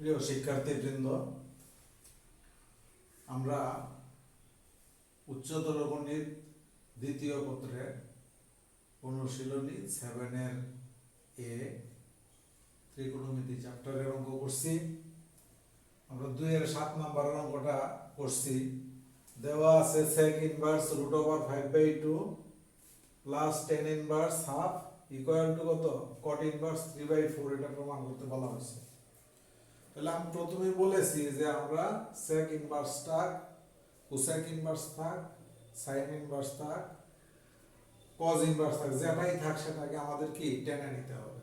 প্রিয় শিক্ষার্থীবৃন্দ, আমরা উচ্চতর গণিত দ্বিতীয় পত্রের অনুশীলনী 7 এ ত্রিকোণমিতি চ্যাপ্টারের অঙ্ক করছি। আমরা 2-7 নম্বরের অঙ্কটা করছি। দেওয়া আছে sec inverse √5/2 plus tan inverse half equal to কত cot ইনভার্স 3/4। এটা প্রমাণ করতে বলা হয়েছে। তাহলে আমি প্রথমেই বলেছি যে আমরা sec ইনভার্স থাক, cosec ইনভার্স থাক, sin ইনভার্স থাক, cos ইনভার্স থাক, যেটাই থাক সেটাকে আমাদের কি টেনে নিতে হবে।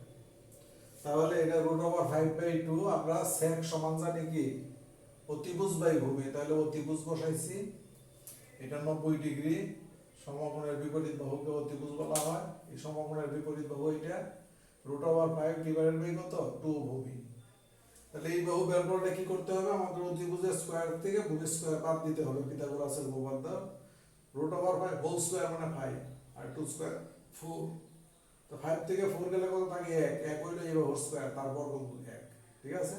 তাহলে এটা √5/2 আমরা sec সমান জানি কি অতিভুজ বাই ভূমি, তাহলে অতিভুজ বসাইছি। এটা 90 ডিগ্রি, সমকোণের বিপরীত বাহুকে অতিভুজ বলা হয়। এই সমকোণের বিপরীত বাহু এটা √5 ডিভাইডেড বাই কত 2 ভূমি। তাহলে এই বাহু বের করলে কি করতে হবে, আমাদের অতিভুজের স্কয়ার থেকে ভূমির স্কয়ার বাদ দিতে হবে পিথাগোরাসের উপপাদ্য। √5 হোল স্কয়ার মানে 5 আর 2 স্কয়ার 4। তো 5 থেকে 4 গেলে কত থাকে 1, 1 হইলো এই বাহুর স্কয়ার, তার বর্গমূল 1। ঠিক আছে।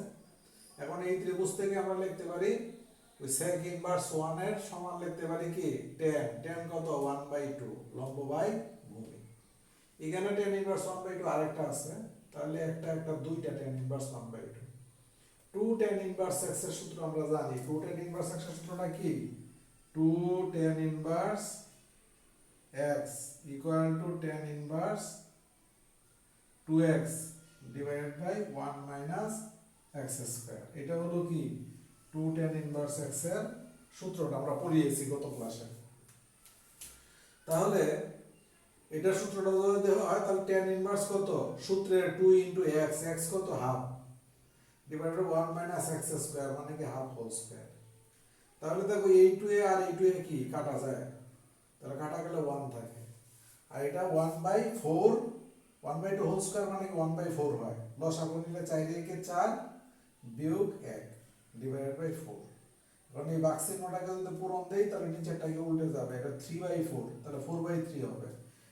এখন এই ত্রিভুজ থেকে আমরা লিখতে পারি ওই sec ইনভার্স 1 এর সমান লিখতে পারি কি tan। tan কত 1/2 লম্ব বাই ভূমি। এখানে tan ইনভার্স 1/2 আরেকটা আছে, তাহলে একটা দুইটা tan inverse 1/2। 2 tan inverse x এর সূত্র আমরা জানি। 2 tan ইনভার্স x এর সূত্রটা কি 2 tan inverse x equal to tan inverse 2x divided by 1 minus x square. এটা হলো কি 2 tan ইনভার্স x এর সূত্রটা আমরা পড়িয়েছি গত ক্লাসে। তাহলে এটা সূত্রটা যদি দেওয়া হয় তাহলে tan ইনভার্স কত সূত্রের 2 x, x কত half divided 1 minus x square মানে কি হাফ হোল স্কয়ার। তাহলে দেখো এই 2a আর এই 2a কি কাটা যায়, তাহলে কাটা গেলে 1 থাকে। আর এটা 1/4 1/2 হোল স্কয়ার মানে কি 1/4 হয়। লসাগু নিলে 4 কে 4 বিয়োগ 1 ডিভাইডেড বাই 4। কারণ এই বাক্সের মোটাকে যদি পূরণ দেই তাহলে নিচেরটাকে উল্টে যাবে, এটা 3/4 তাহলে 4/3 হবে।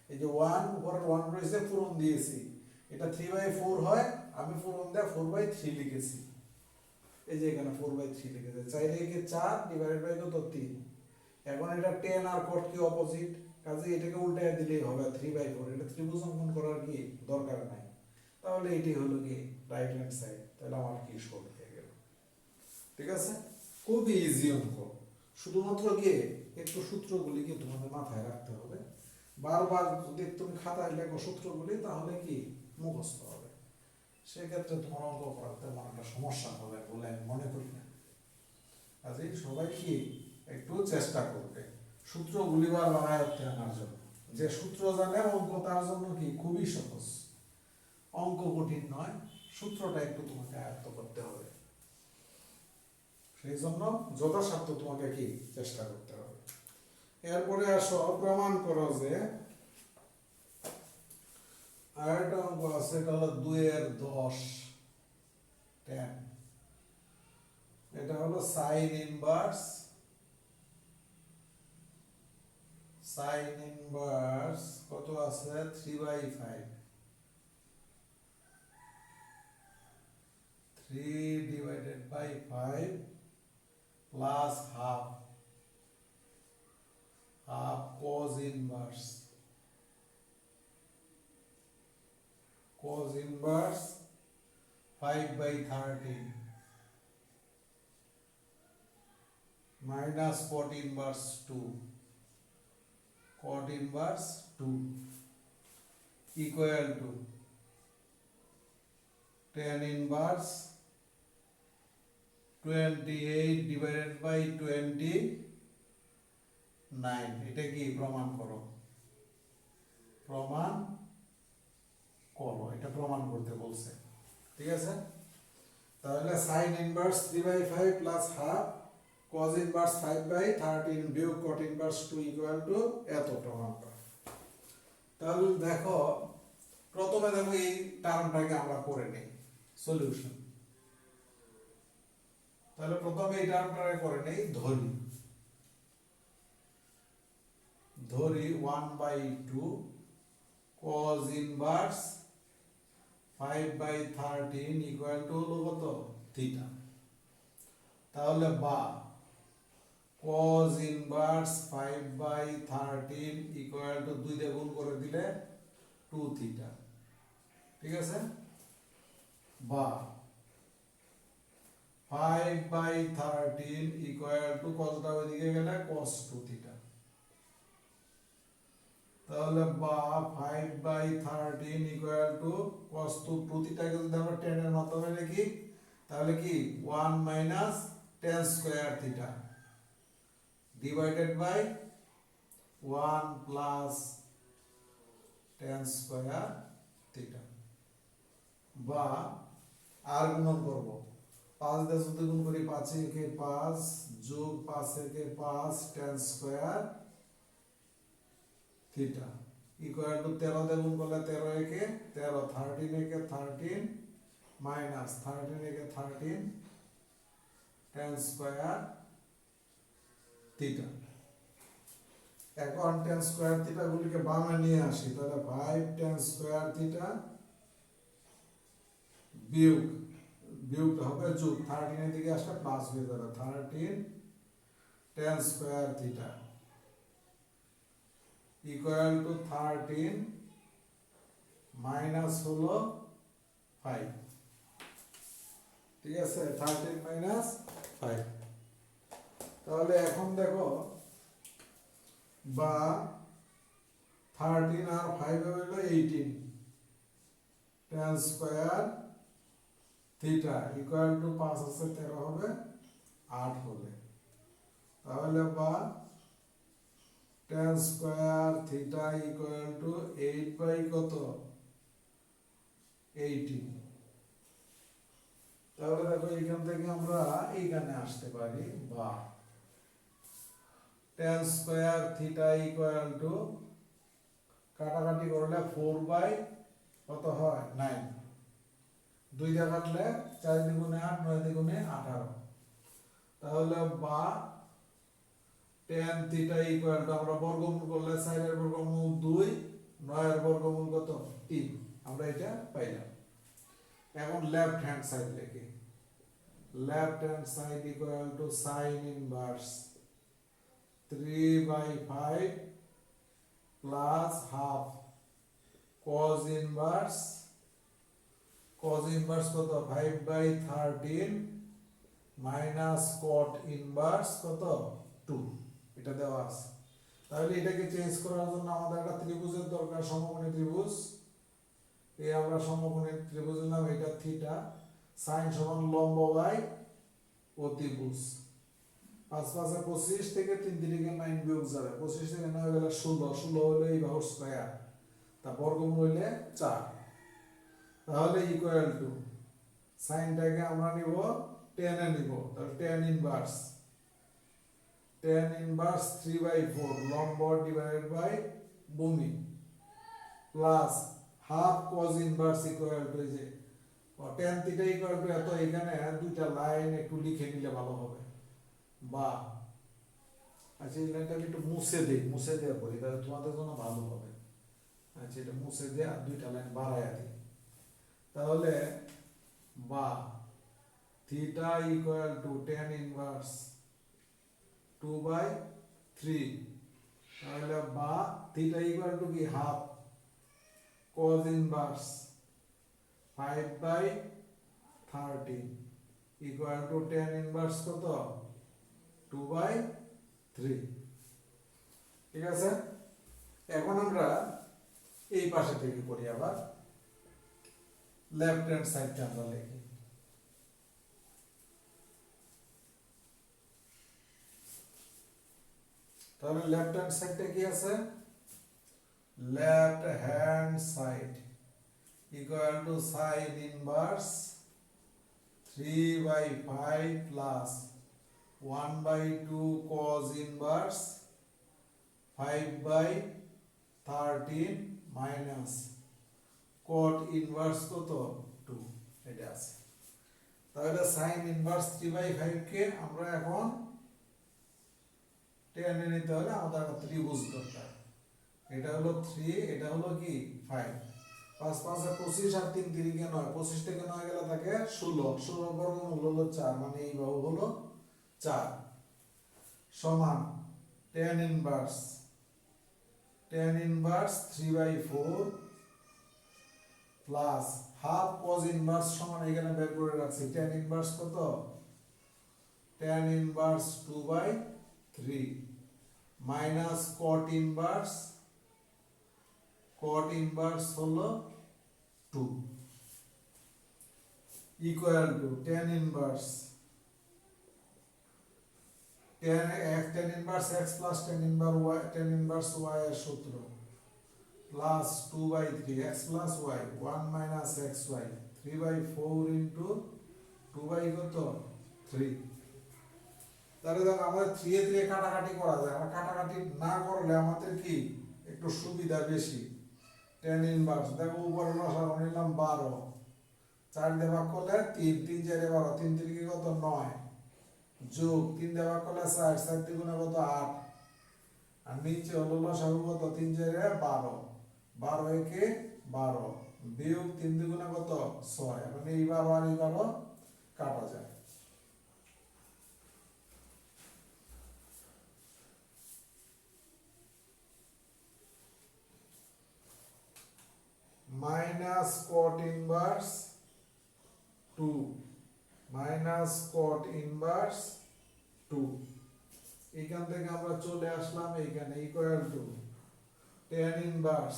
এই যে 1 উপরের 1 রয়েছে পূরণ দিয়েছি, এটা 3/4 হয়, আমি পূরণ দেয়া 4/3 লিখেছি। এই যে এখানে 4/3 লিখেছে, 4 কে 4 ডিভাইডেড বাই কত 3। এখন এটা tan আর cot কি অপোজিট, কাজে এটাকে উল্টায় দিলেই হবে 3/4। এটা ত্রিভুজ অঙ্কন করার কি দরকার নাই। তাহলে এটি হলো কি রাইট হ্যান্ড সাইড। তাহলে আমার কি সহজ হয়ে গেল। ঠিক আছে, খুবই ইজি অঙ্ক। শুধুমাত্র গিয়ে একটু সূত্রগুলিকে তোমাদের মাথায় রাখতে হবে। বারবার যদি তুমি খাতায় লেখো সূত্রগুলি তাহলে কি মুখস্থ হবে। সেক্ষেত্রে তোমার অঙ্ক করাতে তেমন একটা সমস্যা হবে বলে আমি মনে করি না। কাজেই সবাই কি একটু চেষ্টা করবে সূত্রগুলি বারবার আয়ত্তে আনার জন্য। যে সূত্র জানে অঙ্ক তার জন্য কি খুবই সহজ। অঙ্ক কঠিন নয়, সূত্রটা একটু তোমাকে আয়ত্ত করতে হবে। সেই জন্য যথাসাধ্য তোমাকে কি চেষ্টা করতে হবে। এরপরে আসো প্রমাণ করো যে আরেকটা অঙ্ক আছে, এটা হলো 2/10 tan। এটা হলো sin ইনভার্স কত আছে 3/5 3 divided by 5 plus half cos inverse 5/13 minus cot inverse 2 equal to tan inverse 28 divided by 29। এটা কি প্রমাণ করো, এটা প্রমাণ করতে বলছে। ঠিক আছে, তাহলে sin inverse 3/5 plus half cos inverse 5/13 বিয়োগ cot ইনভার্স 2 ইকুয়াল টু এত প্রমাণ করো। তাহলে দেখো প্রথমে দেখো এই টার্মটাকে আমরা করে নেই সলিউশন। তাহলে প্রথমে এই টার্মটাকে করে নেই, ধরি 1/2 cos ইনভার্স 5/13 ইকুয়াল টু হলো কত থিটা। তাহলে বা cos ইনভার্স 5/13 ইকুয়াল টু 2 দিয়ে গুণ করে দিলে 2 থিটা। ঠিক আছে, বা 5/13 ইকুয়াল টু cosটা ওইদিকে গেলে cos 2 থিটা। তাহলে বা 5/13 ইকুয়াল টু cos 2 থিটাকে যদি আমরা tan এর মাধ্যমে লিখি তাহলে কি 1 minus tan square theta divided by 1 plus tan square theta. বা আর গুণন করব 5 দিয়ে যদি গুণ করি 5 একে 5 যোগ 5 একে 5 tan square theta equal two 13 দিয়ে গুণ করলে 13 একে 13 13 একে 13 মাইনাস 13 একে 13 tan স্কয়ার থিটা। এখন tan স্কয়ার থিটা গুলিকে বামে নিয়ে আসি তাহলে 5 tan স্কয়ার থিটা বিয়োগ বিয়োগটা হবে যোগ 13 এর দিকে আসলে প্লাস হয়ে যাবে 13 tan square theta equal two 13 minus হলো 5। ঠিক আছে, 13 মাইনাস 5। তাহলে এখন দেখো বা 13 আর 5 হলো 18 tan square theta equal to 5 আছে 13 হবে 8 হবে। তাহলে বা tan square theta equal to 8 by কত 18। তাহলে দেখো এখান থেকে আমরা এইখানে আসতে পারি বা tan square theta equal two কাটাকাটি করলে 4 বাই কত হয় 9, 2 দিয়ে কাটলে 4 দ্বিগুণে 8 9 দ্বিগুণে 18। তাহলে বা tan থিটা ইকুয়াল টু আমরা বর্গমূল করলে 4 এর বর্গমূল 2 9 এর বর্গমূল কত 3, আমরা এটা পাইলাম। এখন লেফট হ্যান্ড সাইড লিখি left hand side equal two sin inverse 3/5 plus half cos inverse কত 5/13 মাইনাস cot ইনভার্স কত 2, এটা দেওয়া আছে। তাহলে এটাকে চেঞ্জ করার জন্য আমাদের একটা ত্রিভুজের দরকার, সমকোণী ত্রিভুজ। এই আমরা সমকোণী ত্রিভুজের নাম এটা থিটা, sin সমান লম্ব বাই অতিভুজ। 5 5 25 থেকে 3 3 9 বিয়োগ যাবে, 25 থেকে 9 গেলে 16, 16 হলো এই বাহুর স্কয়ার, তা বর্গমূল হইলে 4। তাহলে ইকুয়াল টু সাইনটাকে আমরা নিব tan এ নিব, তাহলে tan ইনভার্স 3/4 লম্ব ডিভাইডেড বাই ভূমি plus half cos inverse equal to এই যে tan থিটা ইকুয়াল টু এত, এখানে দুইটা লাইন একটু লিখে নিলে ভালো হবে। বা আচ্ছা এই লাইনটা আমি একটু মুছে দেওয়ার পরে তাহলে তোমাদের জন্য ভালো হবে। আচ্ছা এটা মুছে দেয়া দুইটা লাইন বাড়ায়া দিই। তাহলে বা theta equal to tan inverse 2/3, তাহলে বা থিটা ইকুয়াল টু কি half cos inverse 5/13 equal to tan inverse কত 2/3। ঠিক আছে, এখন আমরা এই পাশে থেকে করি, আবার লেফট হ্যান্ড সাইডটা আমরা লিখি। তাহলে লেফট হ্যান্ড সাইডটা কি আছে, left hand side equal two sin inverse 3/5 plus 1/2 cos inverse 5/13 minus cot inverse কত 2, এটা আছে। তাহলে sin ইনভার্স 3/5 কে আমরা এখন টেনে নিতে হলে আমাদের একটা ত্রিভুজ দরকার। এটা হলো 3, এটা হলো কি 5, 5 5 25 আর 3 3 9, 25 থেকে 9 গেলে থাকে 16, 16 বর্গমূল হলো 4, মানে এই বাহু হলো 4 সমান tan inverse 3/4 plus half cos inverse সমান এখানে বের করে রাখছি tan ইনভার্স কত tan inverse 2/3 minus cot inverse হলো 2 equal to tan inverse x plus tan inverse y এর সূত্র plus 2/3 x plus y 1 minus xy 3/4 into 2 কত 3 তাহলে দেখো আমাদের 3 এ 3 কাটাকাটি করা যায় আমরা কাটাকাটি না করলে আমাদের কি একটু সুবিধা বেশি tan ইনভার্স দেখো উপরে লসাগু নিলাম 12 4 দিয়ে ভাগ করলে 3 3 4 12 3 3 কি কত 9 যোগ 3 দিয়ে ভাগ করলে 4 4 দিয়ে গুণ কত 8 আর নিচে হলো লসাগু কত 3 4 12 12 একে 12 বিয়োগ 3 দিয়ে গুণ কত 6 এখন এই 12 আর এই 12 কাটা যায় minus cot inverse 2 minus cot inverse 2 এখান থেকে আমরা চলে আসলাম এইখানে equal to tan inverse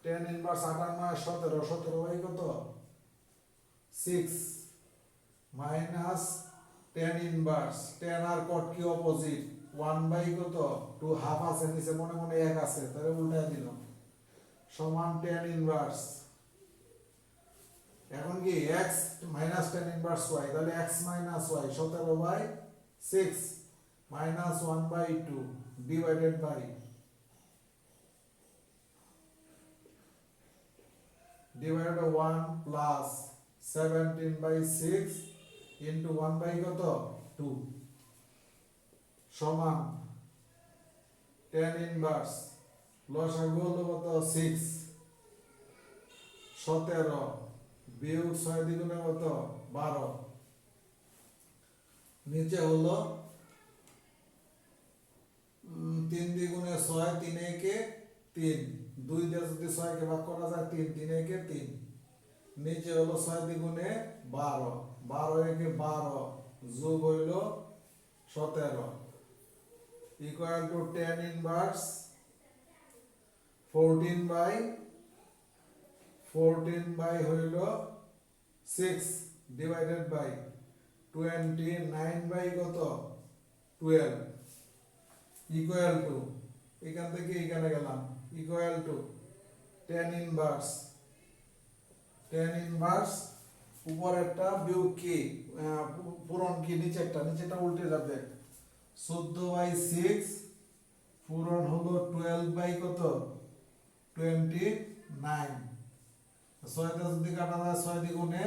58 17 17 by কত 6 মাইনাস tan ইনভার্স tan আর cot কি অপোজিট 1 বাই কত 2 হাফ আছে নিচে মনে মনে 1 আছে তাহলে উল্টায় দিলাম সমান tan ইনভার্স এখন কি x minus tan inverse y তাহলে x minus y 17 by 6 minus 1 by 2 divided by 1 plus 17 by 6 into 1 by কত 2 সমান tan ইনভার্স লসাগু হলো কত 6 17 বিয়োগ 6 দ্বিগুণে কত 12 নিচে হলো 3 দ্বিগুণে 6 3 একে 3 2 দিয়ে যদি 6 কে ভাগ করা যায় 3 3 একে 3 নিচে হলো 6 দ্বিগুণে 12 12 একে 12 যোগ হইলো 17 equal to tan inverse 14 by হইল 6 ডিভাইডেড বাই 29 বাই কত 12 ইকুয়াল টু এখান থেকে এখানে গেলাম ইকুয়াল টু tan ইনভার্স উপরেরটা বিয়োগ কি পূরণ কি নিচেরটা উল্টে যাবে 14 বাই 6 পূরণ হলো 12 বাই কত 29 6 তে যদি কাটা যায় 6 দ্বিগুণে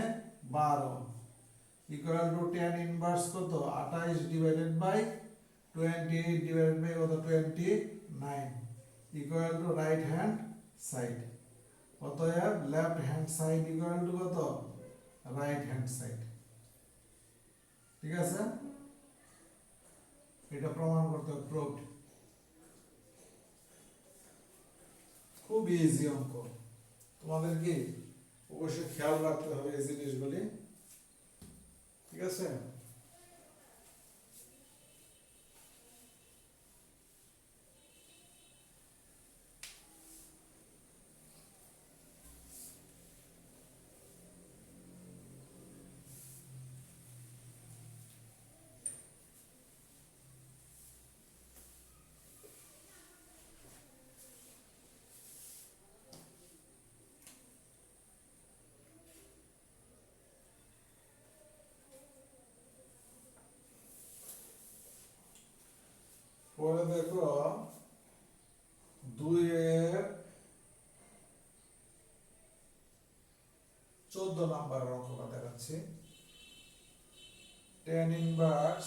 12 ইকুয়াল টু tan ইনভার্স কত 28 ডিভাইডেড বাই 28 ডিভাইডেড বাই কত 29 equal to right hand side অতএব left hand side equal to কত রাইট হ্যান্ড সাইড ঠিক আছে এটা প্রমাণ করতে প্রুভড খুব ইজি অঙ্ক তোমাদের কি অবশ্যই খেয়াল রাখতে হবে এই জিনিসগুলি ঠিক আছে পরে দেখো 2 এর 14 নাম্বার অঙ্কটা দেখাচ্ছি tan ইনভার্স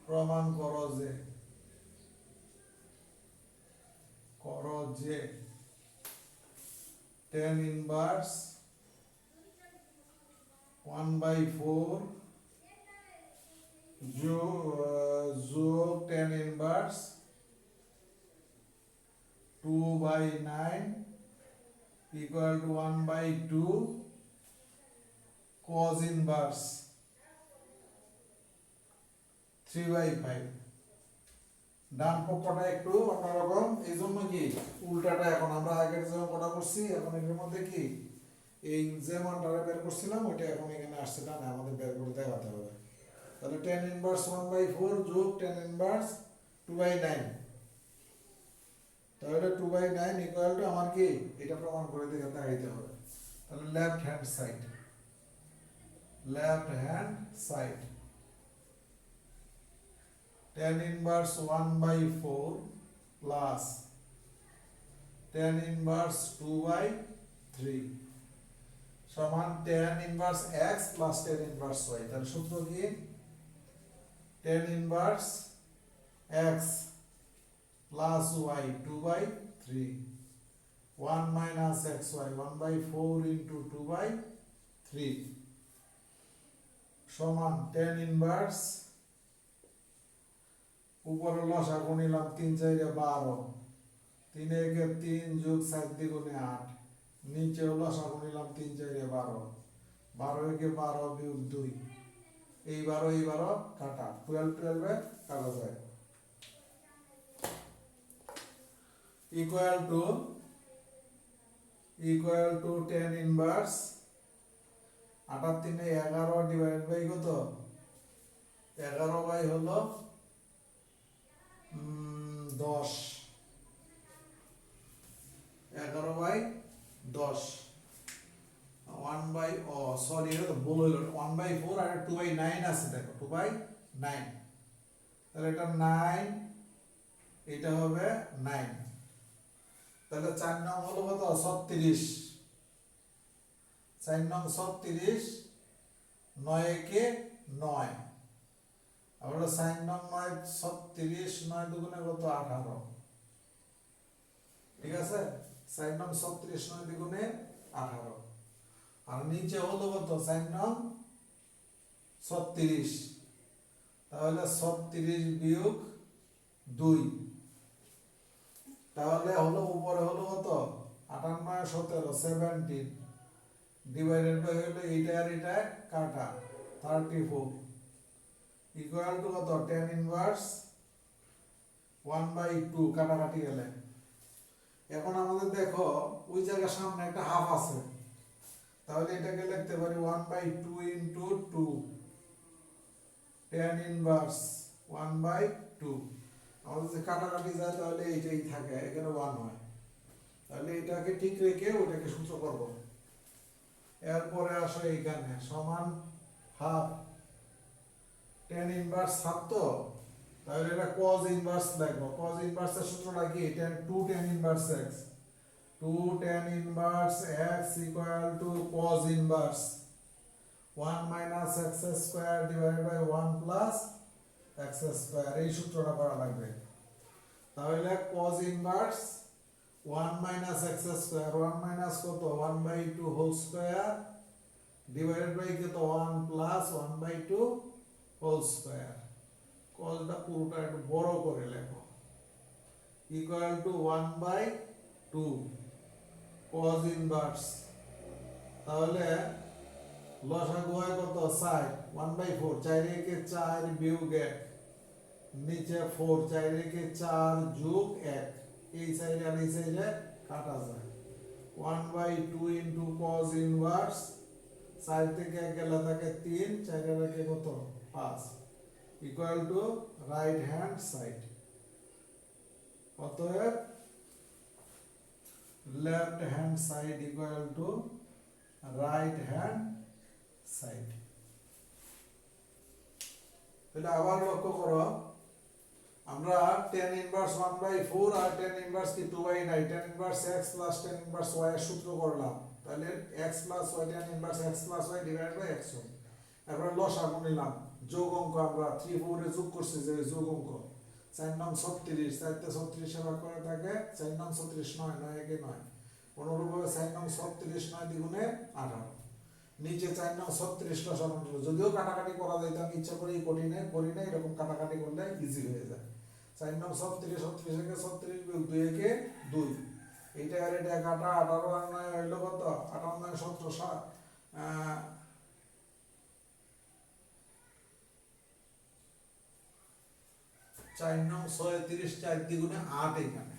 প্রমাণ করো যে tan ইনভার্স 1/4 যোগ ten inverse 2/9 equal to 1/2 cos inverse 3/5। ডান পক্ষটা একটু অন্যরকম, এই জন্য কি উল্টাটা এখন আমরা আগের যেমন কটা করছি এখন এর মধ্যে কি এই যে মানটা বের করছিলাম ওইটা এখন এখানে আসছে, ডানে আমাদের বের করে দেখাতে হবে। তাহলে tan ইনভার্স 1/4 যোগ tan ইনভার্স 2/9, তাহলে 2/9 ইকুয়াল টু আমার কি এটা প্রমাণ করে দেখাইতে হবে। তাহলে left hand side tan inverse 1/4 plus tan inverse 2/3 সমান tan inverse x plus tan inverse y। তাহলে সূত্র কি tan inverse x plus y 2/3 1 minus xy 1/4 into 2/3 সমান tan inverse উপরে লসাগু নিলাম 3 4 12 3 একে 3 যোগ 7 দ্বিগুণে 8, নিচে লসাগু নিলাম 3 4 12 12 একে 12 বিয়োগ 2 এই 12 কাটা 12 12 এ কাটা যায় equal to tan inverse 8 3 11 divide by কত 11 বাই হলো 10 11/10 1 বাই সরি এটা তো ভুল হলো 1/4 আর 2/9 আছে, দেখো 2/9, তাহলে এটা 9 এটা হবে 9, তাহলে 4 নং হলো কত 36, 4 নং 36 9 একে 9, আবার 4 নং 9 36 9 দুগুণে কত 18, ঠিক আছে 4 নং 36 9 দ্বিগুণে 18, আর নিচে হলো কত 4 নং 36, তাহলে 36 বিয়োগ 2, তাহলে হলো উপরে হলো কত 58 17 17 ডিভাইডেড বাই হলো এইটা আর এটা কাটা 34 ইকুয়াল টু কত tan ইনভার্স 1/2 কাটাকাটি গেলে। এখন আমাদের দেখো ওই জায়গার সামনে একটা হাফ আছে, তাহলে এটাকে লিখতে পারি 1/2 into 2 tan ইনভার্স 1/2, আমাদের যে কাটাকাটি যায় তাহলে এইটাই থাকে, এখানে 1 হয়, তাহলে এটাকে ঠিক রেখে ওটাকে সূত্র করব। এরপরে আসো এইখানে সমান হাফ tan ইনভার্স হাফ, তো তাহলে এটা cos ইনভার্স লিখবো। cos ইনভার্সের সূত্রটা কি 2 tan inverse x 2 tan inverse x equal to cos inverse 1 minus x square divided by 1 plus x square, এই সূত্রটা করা লাগবে। তাহলে cos inverse 1 minus x square 1 minus কত 1/2 whole square divided by কত 1 plus 1/2 whole square, cosটা পুরোটা একটু বড় করে লেখো equal to 1/2 cos ইনভার্স, তাহলে লসাগু হয় কত 4 1/4 4 একে 4 বিয়োগ 1 নিচে 4 4 একে 4 যোগ 1 এই সাইডে আর এই সাইডে কাটা যায় 1/2 into cos ইনভার্স 4 থেকে 1 গেলে থাকে 3 4 এর একে কত 5 equal to right hand side. অতএব left hand side equal to right hand side. তাহলে আবার লক্ষ্য করো আমরা tan ইনভার্স 1/4 আর tan ইনভার্স কি 2/9 tan inverse x plus tan inverse y এর সূত্র করলাম, তাহলে x plus y tan inverse x plus y divided by x হয়। এবার লসাগু নিলাম, যোগ অঙ্ক আমরা 3 4 এ যোগ করছি যে যোগ অঙ্ক 4 নং 36 4 তে 36 এ ভাগ করে থাকে 4 নং 36 9 9 একে 9 অনুরূপভাবে 4 নং 36 9 দ্বিগুণে 18, নিচে 4 9 36টা সমান হলো, যদিও কাটাকাটি করা যায়, আমি ইচ্ছা করে করি না, এরকম কাটাকাটি করলে ইজি হয়ে যায়। 4 9 36, 36 একে 36 বিয়োগ 2 একে 2, এইটা আর এটা কাটা 18 আর 9 হইলো কত, 18 9 17 4 9 36, 4 দ্বিগুণে 8, এখানে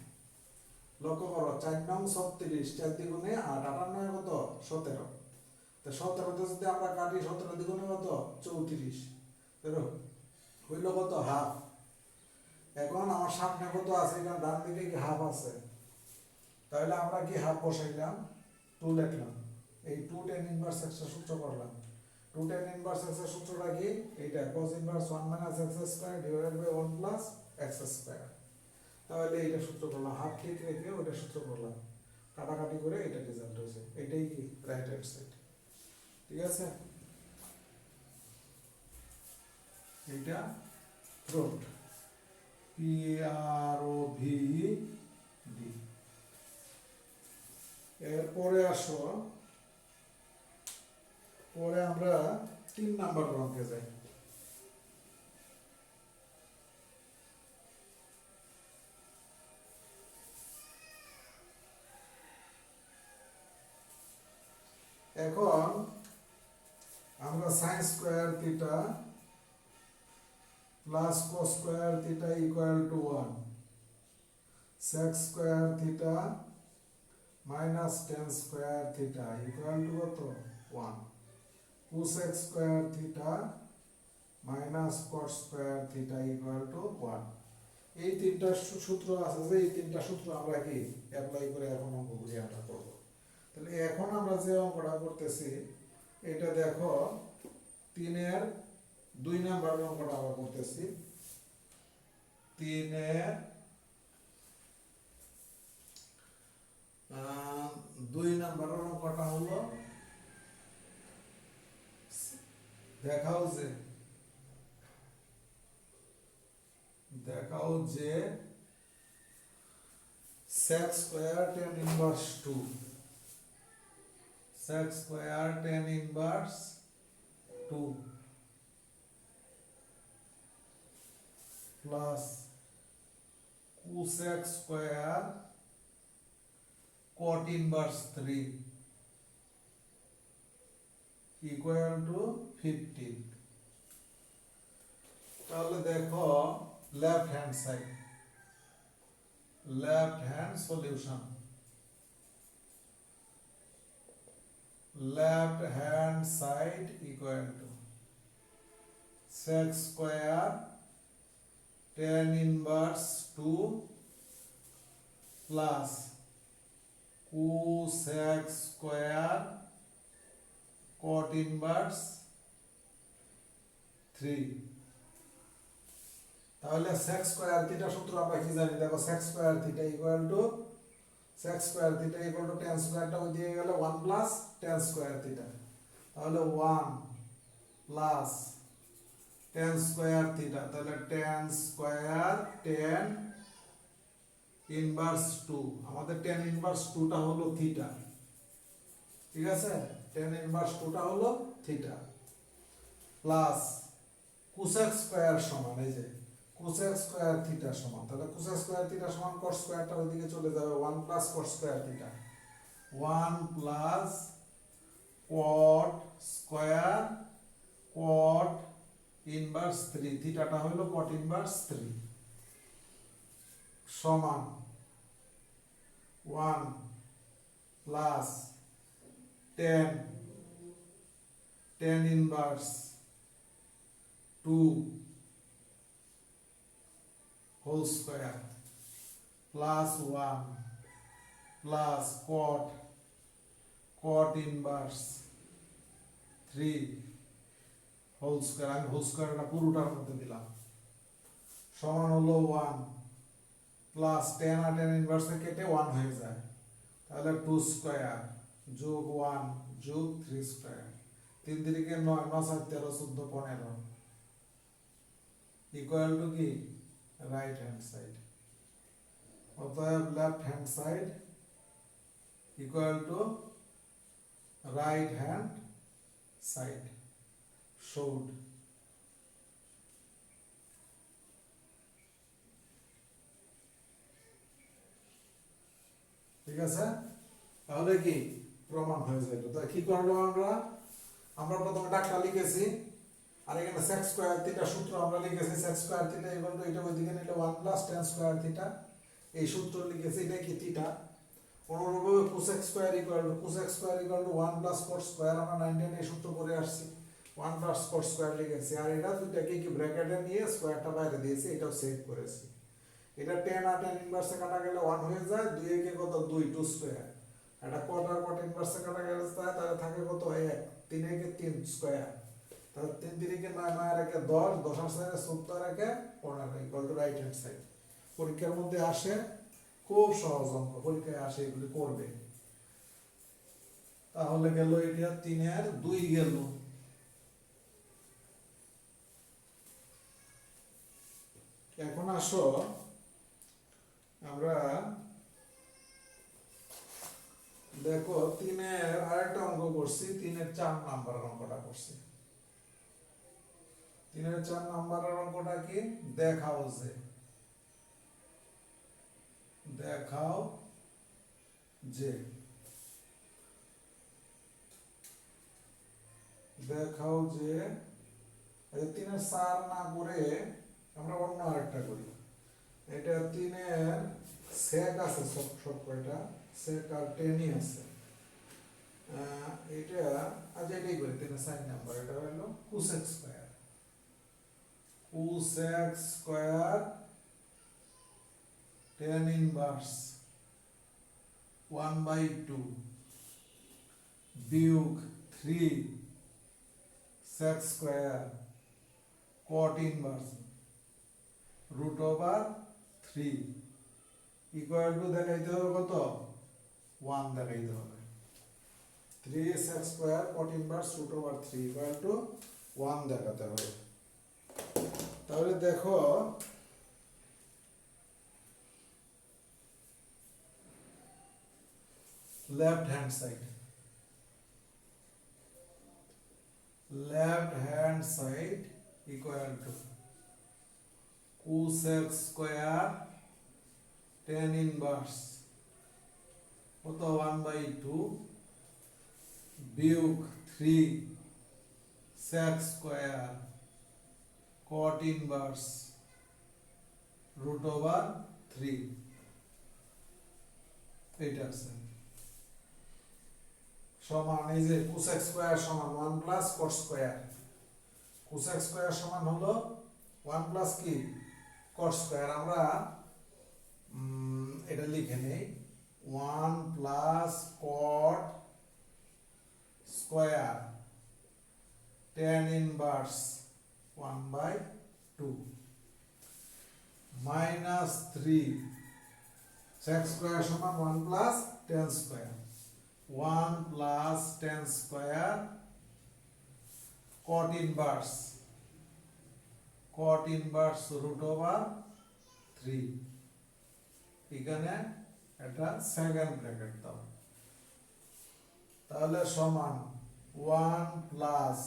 লক্ষ্য করো 4 9 36, 4 দ্বিগুণে 8, 18 9 কত 17, তো 17তে যদি আমরা কাটি 17 দ্বিগুণে কত 34, হইল কত হাফ। এখন আমার সামনে কত আছে, এখানে ডান দিকে কি হাফ আছে, তাহলে আমরা কি হাফ বসাইলাম, 2 লিখলাম, এই 2 tan ইনভার্স x এর সূত্র করলাম। 2 tan ইনভার্স x এর সূত্রটা কি, এইটা cos inverse 1 - x square divided by 1 plus x square, তাহলে এইটা সূত্র করলাম, হাফ ঠিক রেখে ওইটা সূত্র করলাম, কাটাকাটি করে এটা রেজাল্ট হয়েছে, এটাই কি রাইট হ্যান্ড সাইড। ঠিক আছে, এইটা প্রুফড, PROVD। এরপরে আসো, পরে আমরা 3 নাম্বার অঙ্কে যাই। এখন আমরা sin square theta plus cos square theta equal two 1, sec square theta minus tan square theta equal to কত 1, cosec square theta minus cot square theta equal two 1। এই তিনটা সূত্র আছে, যে এই তিনটা সূত্র আমরা কি অ্যাপ্লাই করে এখন অঙ্কগুলি আমরা করব। তাহলে এখন আমরা যে অঙ্কটা করতেছি, এটা দেখো 3 এর 2 নাম্বার অঙ্কটা আমরা করতেছি। 3 এর 2 নাম্বার অঙ্কটা হলো, দেখাও যে sec square tan inverse 2, sec square tan inverse 2 plus cosec square cot inverse 3 equal to 15। তাহলে দেখো left hand side, left hand solution, left hand side equal two sec square tan inverse 2 plus cosec square cot inverse 3। তাহলে sec square theta সূত্র আমরা কি জানি, দেখো sec square theta equal to tan স্কয়ারটা ওই দিকে গেলে 1 প্লাস tan স্কয়ার থিটা, তাহলে 1 প্লাস tan স্কয়ার থিটা, তাহলে tan স্কয়ার tan ইনভার্স 2, আমাদের tan ইনভার্স 2টা হলো থিটা। ঠিক আছে, tan ইনভার্স 2টা হলো থিটা প্লাস cosec স্কয়ার সমান, এই যে cosec স্কয়ার থিটা সমান, তাহলে cosec স্কয়ার থিটা সমান cos স্কয়ারটা ওইদিকে চলে যাবে, 1 plus cos square theta, 1 plus cot square cot inverse 3, থিটাটা হলো cot ইনভার্স 3 সমান 1 plus tan inverse 2 whole square plus 1 plus cot inverse 3 whole square, আমি হোল স্কয়ারটা পুরোটার মধ্যে দিলাম, সমান হলো 1 প্লাস tan আর tan ইনভার্সে কেটে 1 হয়ে যায়, তাহলে 2 স্কয়ার যোগ 1 যোগ 3 স্কয়ার, 3 3 9, 9 7 13 14 15 ইকুয়াল টু কি রাইট হ্যান্ড সাইড। অতএব left hand side equal to right hand side showed ঠিক আছে তাহলে কি প্রমাণ হয়ে যাবে তো কি করলাম আমরা প্রথমে ডাকটা লিখেছি আর এখানে sec স্কয়ার থিটা সূত্র আমরা লিখেছি sec square theta equal two এটা ওইদিকে নিলে 1 প্লাস tan স্কয়ার থিটা এই সূত্র লিখেছি এটা কি থিটা অনুরূপভাবে cosec square equal to 1 plus cot square আমরা 19 এই সূত্র করে আসছি 1 প্লাস cot স্কয়ার লিখেছি আর এটা দুইটাকে কি ব্র্যাকেটে নিয়ে স্কয়ারটা বাইরে দিয়েছি এটাও সেভ করেছি এটা tan আর tan ইনভার্সে কাটা গেলে 1 হয়ে যায় 2 এ কত 2 2 স্কয়ার এটা cot আর cot ইনভার্সে কাটা গেলে তাহলে থাকে কত 1 3 এ 3 স্কয়ার তাহলে 3 3 কে 9 9 আর 10 10 আর 4 70 আর 15 equal to right hand side পরীক্ষার মধ্যে আসে খুব সহজ অঙ্ক পরীক্ষায় আসে এগুলি করবে তাহলে গেল এটা 3 এর 2 গেল এখন আসো আমরা দেখো 3 এর আরেকটা অঙ্ক করছি 3 এর 4 নাম্বারের অঙ্কটা করছি 3 এর 4 নাম্বারের অঙ্কটা কি দেখাও যে এই 3 এর 4 না করে আমরা অন্য আরেকটা করি এটা 3 এর sec আছে সব কয়টা sec আর tan আছে এটা আজ এটাই করি 3 এর 4 নাম্বার এটা হলো cosec স্কয়ার tan ইনভার্স 1/2 বিয়োগ 3 sec square cot inverse √3 equal to দেখাইতে হবে কত 1 দেখাইতে হবে 3 sec square cot inverse √3 equal to 1 দেখাতে হবে তাহলে দেখো left hand side equal to cosec square tan inverse কত 1/2 বিয়োগ 3 sec square cot inverse √3 এটা আছে সমান এই যে cosec স্কয়ার সমান 1 plus cot square cosec square সমান হলো 1 প্লাস কি cot স্কয়ার আমরা এটা লিখে নেই 1 plus cot square tan inverse 1/2 minus 3 sec square সমান 1 plus tan square 1 plus tan square cot inverse √3 এখানে এটা সেকেন্ড ব্র্যাকেট দাও তাহলে সমান 1 plus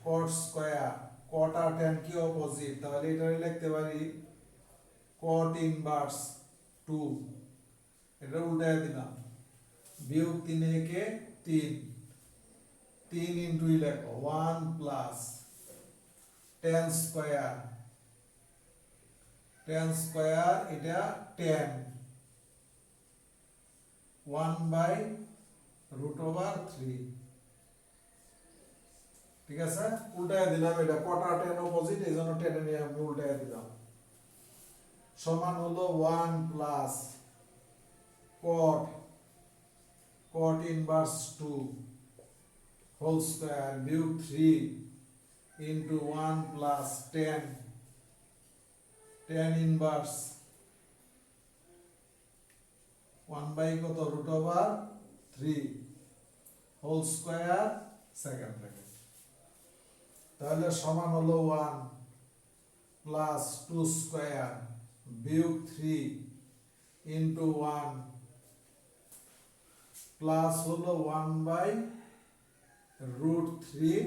cot square cot আর tan কি অপোজিট তাহলে এটা লিখতে পারি cot inverse 2 এটা উল্টায় দিলাম বিয়োগ 3 একে 3 ইনটু লেখো 1 প্লাস tan স্কয়ার এটা 10 1/√3 ঠিক আছে উল্টায় দিলাম এটা cot আর tan অপোজিট এইজন্য tan এ আমি উল্টায় দিলাম সমান হলো 1 plus cot inverse 2 whole square বিয়োগ 3 into 1 plus tan inverse 1 কত √3 whole square second bracket তাহলে সমান হলো 1 plus 2 square বিয়োগ 3 into 1 প্লাস হলো 1 বাই √3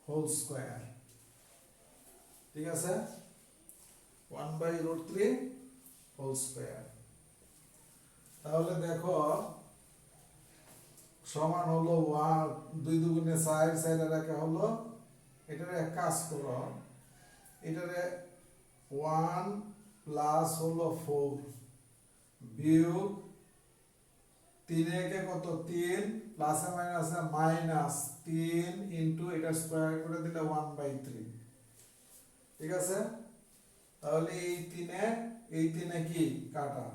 হোল স্কয়ার, ঠিক আছে, 1/√3 হোল স্কয়ার। তাহলে দেখো সমান হলো 1, 2 দুগুণে 4, 4 এর একে হলো, এটারে এক কাজ করো, এটারে 1 প্লাস হলো 4 বিয়োগ 3 একে কত 3 প্লাসে মাইনাসে মাইনাস 3 ইনটু এটা স্কয়ার করে দিলে 1/3, ঠিক আছে। তাহলে এই 3 এ কি কাটা,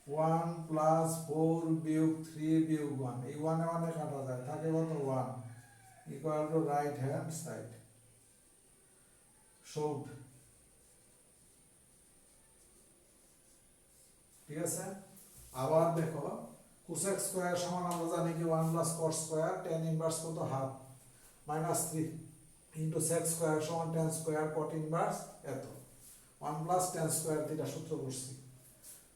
1 প্লাস 4 বিয়োগ 3 বিয়োগ 1, এই 1 এ 1 এ কাটা যায়, থাকে কত 1 equal to right hand side showed, ঠিক আছে। আবার দেখো কোসেক স্কয়ার সমান আমরা জানি কি 1 plus cot square, tan inverse কত half, minus 3 into sec square সমান tan স্কয়ার cot ইনভার্স এত, 1 প্লাস tan স্কয়ার থিটা সূত্র করছি।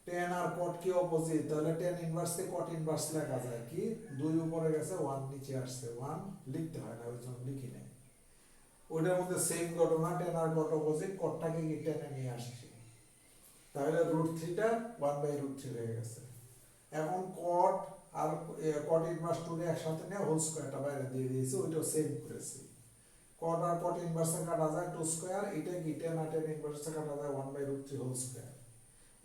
tan আর cot কি অপোজিট, তাহলে tan ইনভার্স কে cot ইনভার্স লেখা যায় কি, 2 উপরে গেছে 1 নিচে আসছে, 1 লিখতে হয় না, ওই জন্য লিখি নাই। ওইটার মধ্যে সেম ঘটনা, tan আর cot অপোজিট, cotটাকে কি tan এ নিয়ে আসছি, তাহলে √3 টা 1/√3 হয়ে গেছে। এখন cot আর cot ইনভার্স 2 রে একসাথে নিয়ে হোল স্কয়ারটা বাইরে দিয়ে দিয়েছি, ওইটাও সেম করেছি। cot আর cot ইনভার্সে কাটা যায় 2 স্কয়ার, এটা কি tan আর tan ইনভার্সে কাটা যায় 1/√3 হোল স্কয়ার।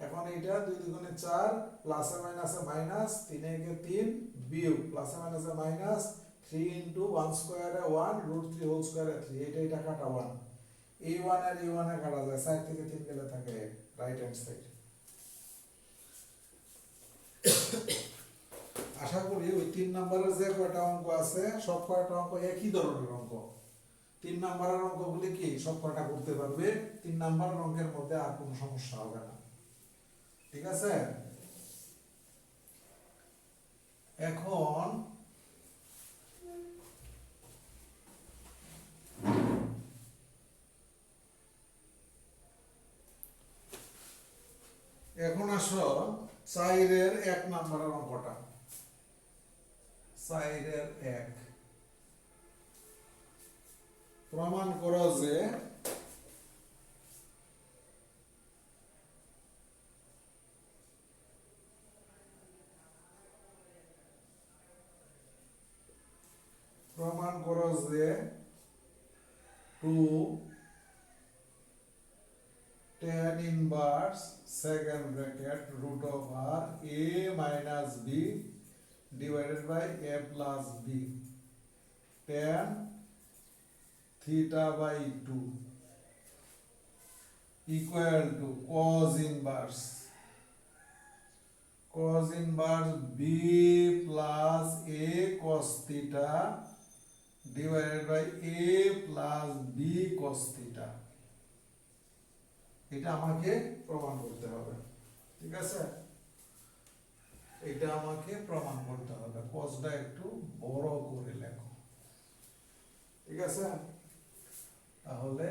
এখন এটা 2 দুগুণে 4 প্লাসে মাইনাসে মাইনাস 3 একে 3 বিয়োগ প্লাসে মাইনাসে মাইনাস 3 ইনটু 1 স্কয়ারে 1 √3 হোল স্কয়ারে 3, এটা কাটা 1, এই 1 আর এই 1 এ কাটা যায়, সাইড থেকে 3 গেলে থাকে রাইট হ্যান্ড সাইড। আশা করি ওই 3 নম্বরের যে কয়টা অঙ্ক আছে সব কয়টা অঙ্ক একই ধরনের অঙ্ক, 3 নম্বরের অঙ্কগুলি কি সব কয়টা করতে পারবে, 3 নম্বরের অঙ্কের মধ্যে আর কোনো সমস্যা হবে না, ঠিক আছে। এখন আসো 4 এর 1 নম্বরের অঙ্কটা, 4 এর 1, প্রমাণ করো যে প্রমাণ করো যে 2 tan inverse second bracket √a minus b divided by a plus b tan theta by 2 equal to cos inverse b plus a cos theta divided by a plus b cos theta, এটা আমাকে প্রমাণ করতে হবে, ঠিক আছে। এটা আমাকে প্রমাণ করতে হবে, cosটা একটু বড় করে লেখো, ঠিক আছে। তাহলে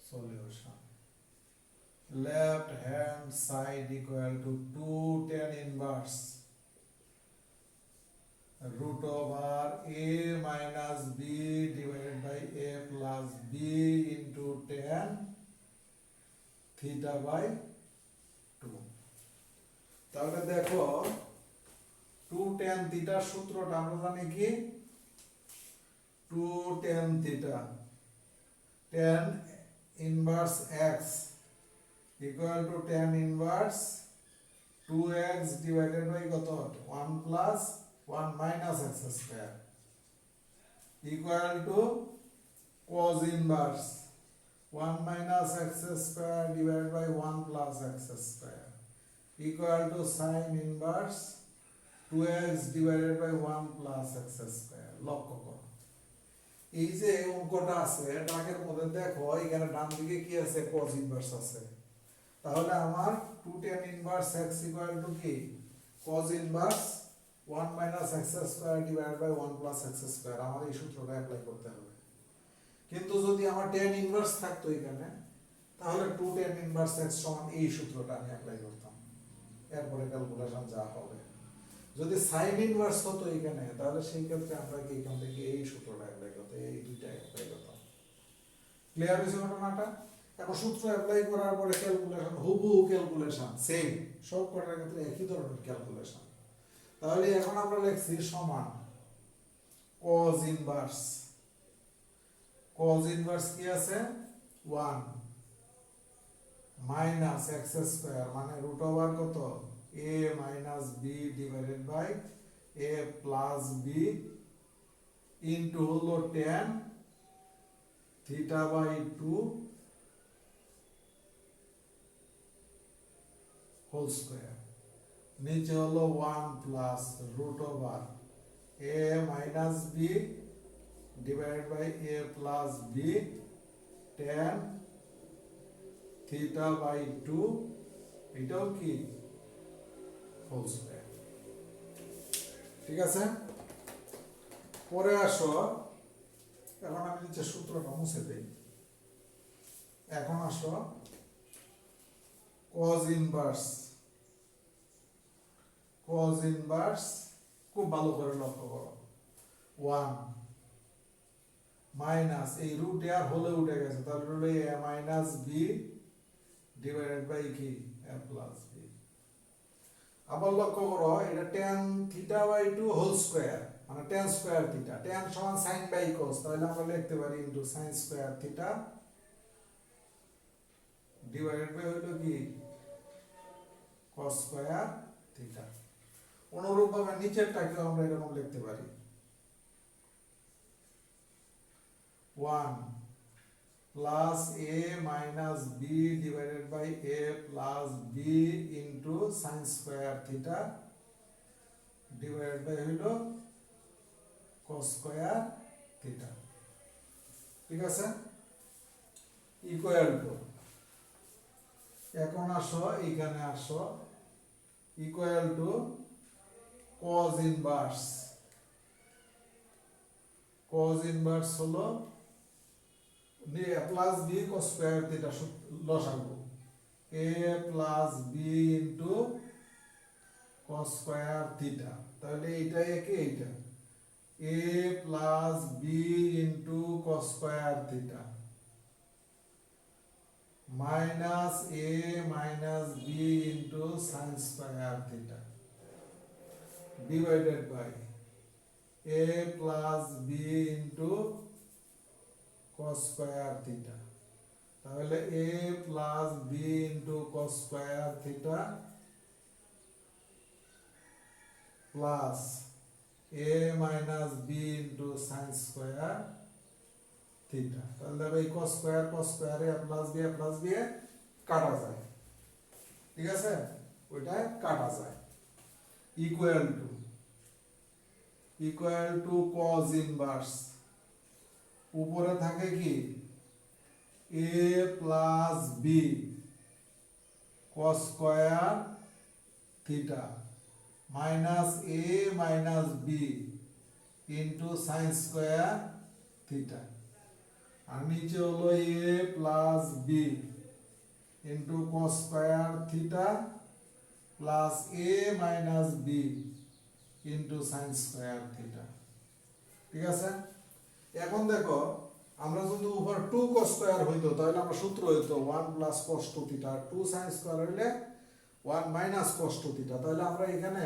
solution, left hand side equal to 2 tan inverse √a minus b divided by a plus b into tan theta by 2। তাহলে দেখো 2 tan theta সূত্রটা আমরা জানি কি, 2 tan theta tan inverse x equal to tan inverse 2x divided by কত 1 plus 1 minus x square equal to cos inverse 1 minus x square divided by 1 plus x square equal to sin inverse 2x divided by 1 plus x square। লক্ষ্য করো এই যে অঙ্কটা আছে দাগের মধ্যে দেখো এখানে ডান দিকে কি আছে, cos ইনভার্স আছে, তাহলে আমার 2 tan inverse x equal to কি cos inverse 1 minus x square divided by 1 plus x square, আমার এই সূত্রটা অ্যাপ্লাই করতে হবে। কিন্তু যদি আমার tan ইনভার্স থাকতো এখানে, তাহলে 2 tan ইনভার্স x সমান এই সূত্রটা আমি অ্যাপ্লাই করতাম, এরপরে ক্যালকুলেশন যা হবে। যদি সাইন ইনভার্স হতো এখানে তাহলে সেই ক্ষেত্রে আমরা কি এখান থেকে এই সূত্রটা অ্যাপ্লাই করতে, এই দুইটা অ্যাপ্লাই করতাম। ক্লিয়ার হয়েছে ঘটনাটা? এখন সূত্র অ্যাপ্লাই করার পরে ক্যালকুলেশন, হুবহু ক্যালকুলেশন সেম, সব কটার ক্ষেত্রে একই ধরনের ক্যালকুলেশন। তাহলে এখন আমরা লিখছি সমান cos ইনভার্স, cos ইনভার্স কি আছে 1 মাইনাস এক্স স্কয়ার মানে রুট ওভার কত a minus b divided by a plus b into হলো tan theta by 2 whole square, নিচে হলো 1 plus root over a minus b divided by a plus b tan theta by 2, এটাও কি whole square. ঠিক আছে, পরে আসো, এখন আমি নিচে সূত্রটা মুছে দেই। এখন আসো cos ইনভার্স, cos ইনভার্স খুব ভালো করে লক্ষ্য করো, 1 মাইনাস এই রুট আর হলে উঠে গেছে, তাহলে হলো a minus b divided by কি a প্লাস b। আবার লক্ষ্য করো এটা tan theta by 2 whole square মানে tan স্কয়ার থিটা, tan সমান sin বাই cos, তাহলে আমরা লিখতে পারি into sin square theta divided by হলো কি cos স্কয়ার থিটা। অনুরূপভাবে নিচেরটাকেও আমরা এরকম লিখতে পারি 1 plus a minus b divided by a plus b into sin square theta divided by হলো cos স্কয়ার থিটা। ঠিক আছে, ইকুয়াল টু, এখন আসো এইখানে আসো, equal to cos inverse, cos inverse হলো plus b cos square theta লসাগু a plus b into cos square theta, তাহলে এইটা একে এইটা a plus b into cos square theta minus a minus b into sin square theta divided by a plus b into cos square theta, তাহলে a plus b into cos square theta plus a minus b into sin square theta, তাহলে দেখো এই cos square a plus b কাটা যায়। ঠিক আছে, ওইটা কাটা যায়। ইকুয়াল টু cos ইনভার্স, উপরে থাকে কি a plus b cos square theta minus a minus b into sin square theta, আর নিচে হলো a plus b into cos square theta plus a minus b into sin square theta. ঠিক আছে, এখন দেখো আমরা যদি উপর 2 cos স্কয়ার হইতো তাহলে আমরা সূত্র হইতো 1 plus cos 2 theta, 2 sin square হইলে 1 মাইনাস cos 2 থিটা, তাহলে আমরা এখানে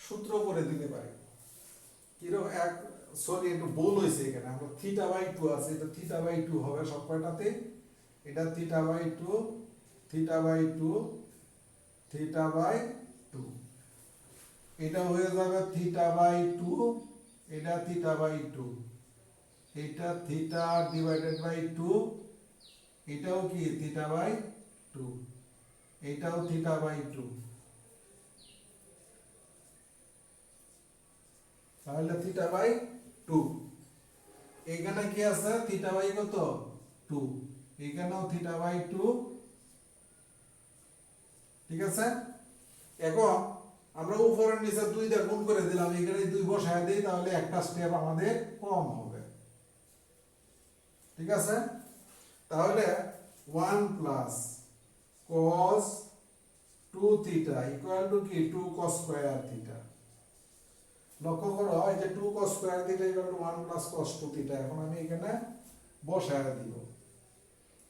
সূত্র করে দিতে পারি কিরকম এক, সরি একটু ভুল হয়েছে, এখানে আমরা থিটা বাই 2 আছে, এটা থিটা বাই 2 হবে সব কয়টাতে, এটা theta by 2 theta by 2 theta by 2, এটা হয়ে যাবে থিটা বাই 2, এটা থিটা বাই 2, এটা থিটা ডিভাইডেড বাই 2, এটাও কি থিটা বাই 2, এটাও থিটা বাই 2, তাহলে থিটা বাই 2, এখানে কি আছে থিটা বাই কত 2, এখানেও থিটা বাই 2। ঠিক আছে, এখন আমরা উপরের নিচে 2 দিয়ে গুণ করে দিলাম, এখানে 2 বসায় দিই, তাহলে একটা স্টেপ আমাদের কম হবে। ঠিক আছে, তাহলে 1 plus cos 2 theta equal two কি 2 cos স্কয়ার থিটা লক্ষ্য করো এই যে 2 cos square theta equal two 1 plus cos 2 theta, এখন আমি এখানে বসায় দিব